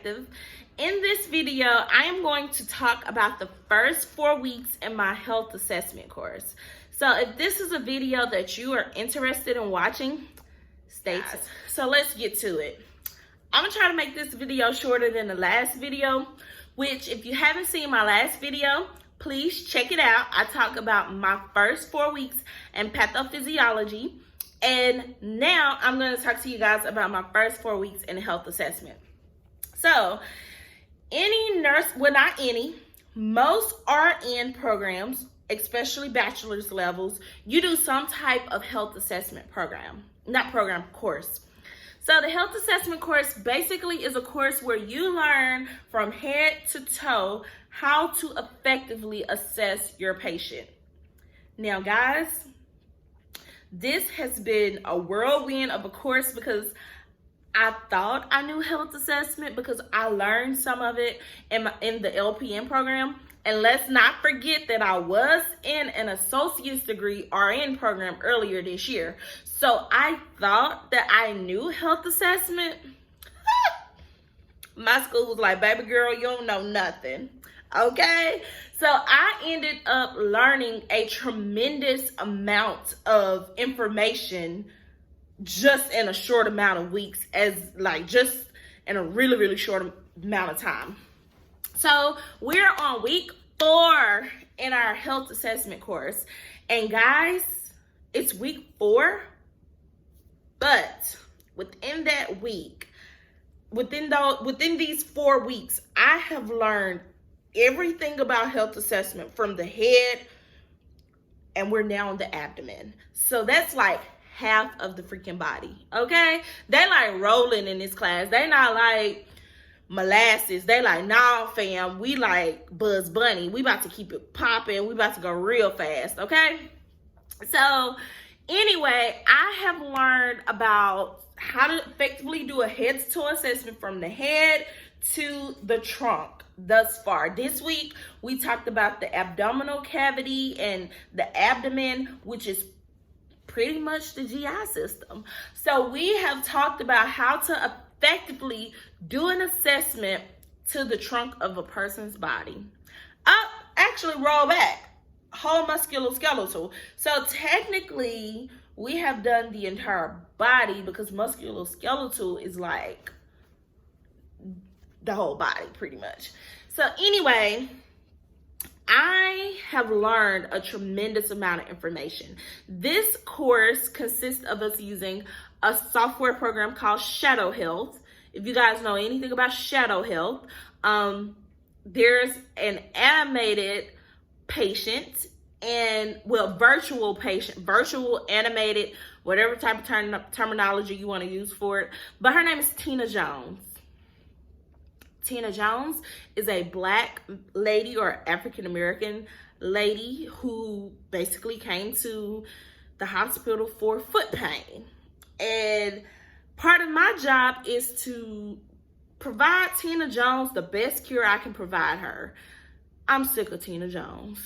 Perspective. In this video, I am going to talk about the first 4 weeks in my health assessment course. So if this is a video that you are interested in watching, stay tuned. So let's get to it. I'm gonna try to make this video shorter than the last video, which if you haven't seen my last video, please check it out. I talk about my first 4 weeks in pathophysiology. And now I'm going to talk to you guys about my first 4 weeks in health assessment. So any nurse, well, not any, most RN programs, especially bachelor's levels, you do some type of health assessment course. So the health assessment course basically is a course where you learn from head to toe how to effectively assess your patient. Now, guys, this has been a whirlwind of a course because I thought I knew health assessment because I learned some of it in the LPN program. And let's not forget that I was in an associate's degree RN program earlier this year. So I thought that I knew health assessment. My school was like, baby girl, you don't know nothing. Okay, so I ended up learning a tremendous amount of information just in a short amount of weeks, just in a really, really short amount of time. So we're on week 4 in our health assessment course. And guys, it's week 4, but within that week, within these 4 weeks, I have learned everything about health assessment from the head, and we're now on the abdomen. So that's like half of the freaking body, okay? They like rolling in this class. They not like molasses. They like, nah, fam, we like Buzz Bunny. We about to keep it popping. We about to go real fast, okay? So anyway, I have learned about how to effectively do a head-to-toe assessment from the head to the trunk. Thus far this week, we talked about the abdominal cavity and the abdomen, which is pretty much the GI system. So we have talked about how to effectively do an assessment to the trunk of a person's body. Actually, roll back, whole musculoskeletal. So technically, we have done the entire body because musculoskeletal is like the whole body pretty much. So anyway, I have learned a tremendous amount of information. This course consists of us using a software program called Shadow Health. If you guys know anything about Shadow Health, there's an animated patient and, well, virtual patient, virtual, animated, whatever type of terminology you want to use for it. But her name is Tina Jones. Tina Jones is a Black lady or African-American lady who basically came to the hospital for foot pain. And part of my job is to provide Tina Jones the best cure I can provide her. I'm sick of Tina Jones.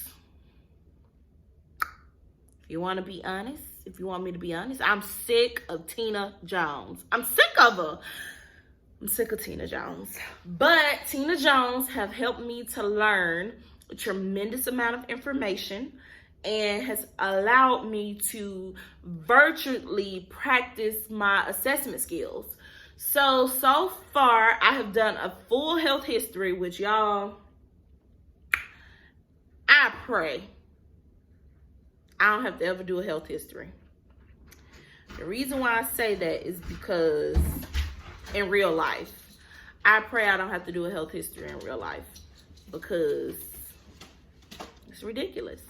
If you want to be honest, if you want me to be honest, I'm sick of Tina Jones. I'm sick of her. I'm sick of Tina Jones. But Tina Jones have helped me to learn a tremendous amount of information and has allowed me to virtually practice my assessment skills. So far, I have done a full health history, which y'all, I pray I don't have to ever do a health history. The reason why I say that is because in real life, I pray I don't have to do a health history in real life because it's ridiculous.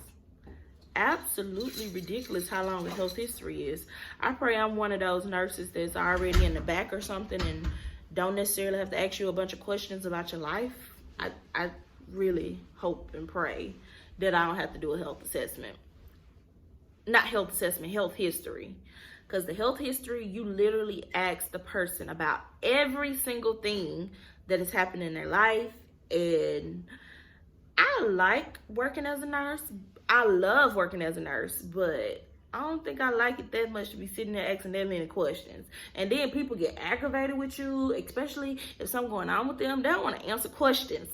Absolutely ridiculous how long a health history is. I pray I'm one of those nurses that's already in the back or something and don't necessarily have to ask you a bunch of questions about your life. I really hope and pray that I don't have to do a health assessment. Not health assessment, health history. Because the health history, you literally ask the person about every single thing that has happened in their life. And I like working as a nurse. I love working as a nurse, but I don't think I like it that much to be sitting there asking that many questions. And then people get aggravated with you, especially if something going on with them. They don't want to answer questions.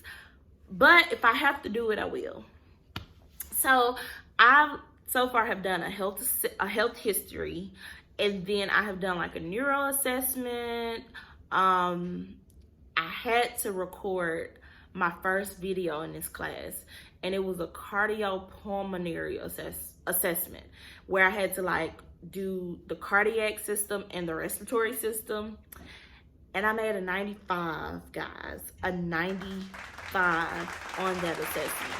But if I have to do it, I will. So I so far have done a health history, and then I have done like a neuro assessment. I had to record my first video in this class, and it was a cardiopulmonary assessment where I had to like do the cardiac system and the respiratory system. And I made a 95, guys, a 95 on that assessment.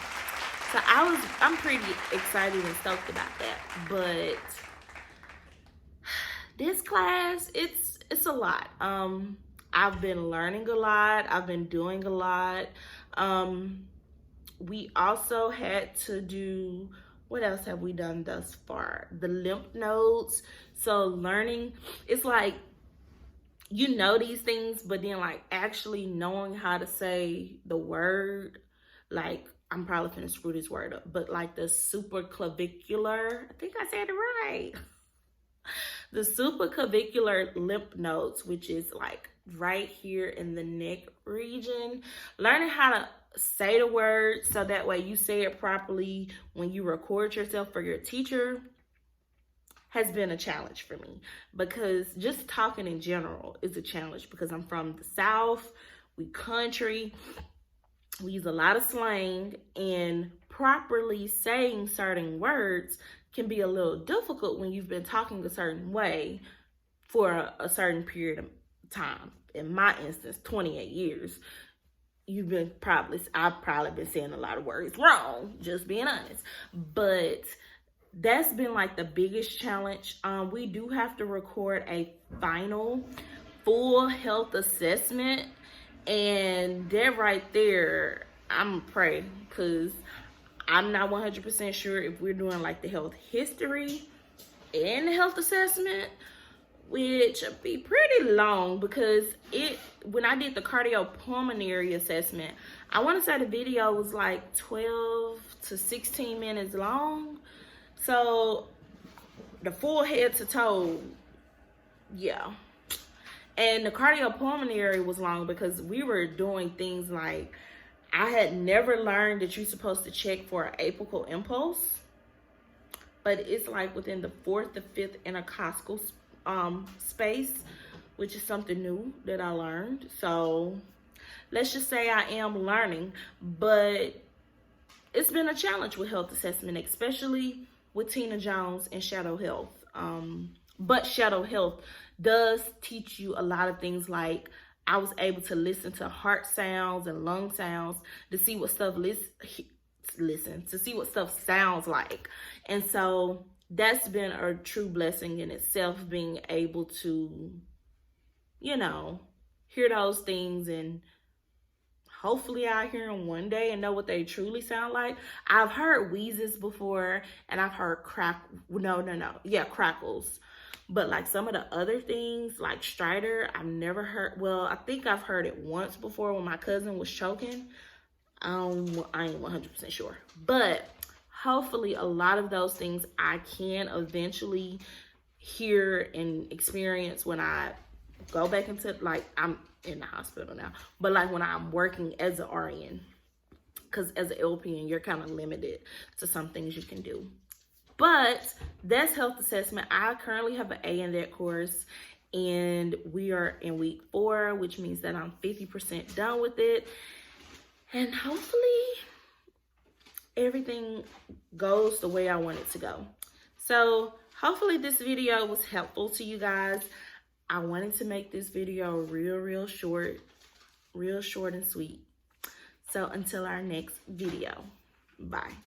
So I'm pretty excited and stoked about that. But this class, it's a lot. I've been learning a lot. I've been doing a lot. We also had to do, what else have we done thus far? The lymph nodes. So learning, it's like, you know these things, but then like actually knowing how to say the word, like I'm probably gonna screw this word up, but like the supraclavicular, I think I said it right. The supraclavicular lymph nodes, which is like right here in the neck region. Learning how to say the word so that way you say it properly when you record yourself for your teacher has been a challenge for me, because just talking in general is a challenge because I'm from the South, we country, we use a lot of slang, and properly saying certain words can be a little difficult when you've been talking a certain way for a certain period of time. In my instance, 28 years. I've probably been saying a lot of words wrong, just being honest. But that's been like the biggest challenge. We do have to record a final full health assessment, and that right there, I'm praying, because I'm not 100% sure if we're doing like the health history and the health assessment, which would be pretty long, because when I did the cardiopulmonary assessment, I want to say the video was like 12 to 16 minutes long. So the full head to toe, yeah. And the cardiopulmonary was long because we were doing things like, I had never learned that you're supposed to check for an apical impulse, but it's like within the 4th to 5th intercostal space, which is something new that I learned. So let's just say I am learning, but it's been a challenge with health assessment, especially with Tina Jones and Shadow Health. But Shadow Health does teach you a lot of things. Like I was able to listen to heart sounds and lung sounds to see what stuff to see what stuff sounds like. And so that's been a true blessing in itself, being able to, hear those things, and hopefully I'll hear them one day and know what they truly sound like. I've heard wheezes before, and I've heard crackles. But like some of the other things, like stridor, I've never heard. Well, I think I've heard it once before when my cousin was choking. I ain't 100% sure. But hopefully a lot of those things I can eventually hear and experience when I go back into, like, I'm in the hospital now, but like when I'm working as an RN, because as an LPN, you're kind of limited to some things you can do. But that's health assessment. I currently have an A in that course, and we are in week 4, which means that I'm 50% done with it. And hopefully everything goes the way I want it to go. So hopefully this video was helpful to you guys. I wanted to make this video real short and sweet. So until our next video, bye.